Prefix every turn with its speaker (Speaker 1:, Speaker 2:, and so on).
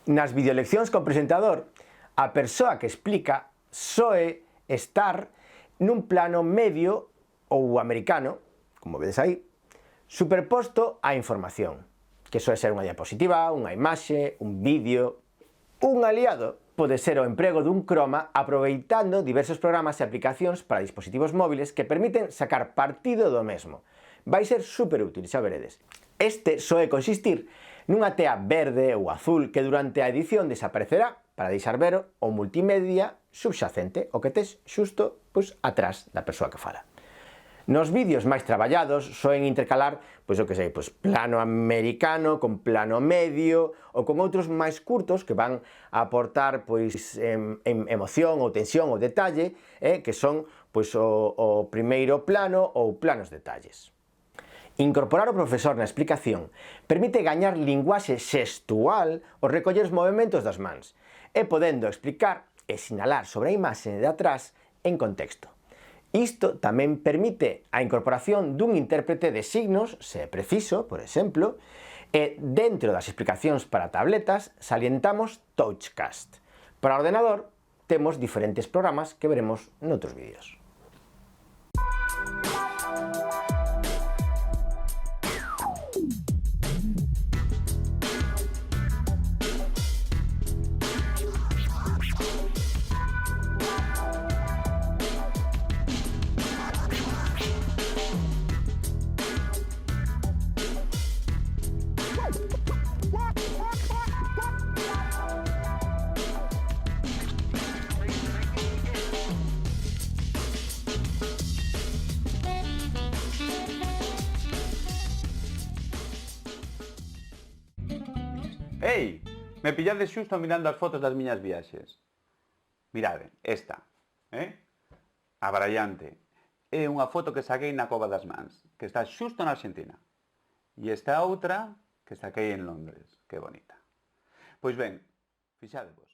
Speaker 1: Nas videoleccións con presentador, a persoa que explica soe estar nun plano medio ou americano, como vedes aí, superposto á información, que soe ser unha diapositiva, unha imaxe, un vídeo. Un aliado pode ser o emprego dun croma aproveitando diversos programas e aplicacións para dispositivos móviles que permiten sacar partido do mesmo. Vai ser super útil, xa veredes. Este soe consistir nunha tea verde ou azul que durante a edición desaparecerá para deixar ver o multimedia subxacente, o que tes xusto atrás da persoa que fala. Nos vídeos máis traballados soen intercalar, plano americano con plano medio ou con outros máis curtos que van a aportar emoción ou tensión ou detalle, que son o primeiro plano ou planos detalles. Incorporar o profesor na explicación permite gañar linguaxe xestual ao recoller os movementos das mans e podendo explicar e sinalar sobre a imaxe de atrás en contexto. Isto tamén permite a incorporación dun intérprete de signos, se é preciso, por exemplo, e dentro das explicacións para tabletas salientamos Touchcast. Para ordenador temos diferentes programas que veremos noutros vídeos.
Speaker 2: Ei, me pillades xusto mirando as fotos das miñas viaxes. Mirade, esta, abraiante. É unha foto que saquei na Cova das Mans, que está xusto na Argentina. E esta outra que saquei en Londres, que bonita. Pois ben, fixadevos.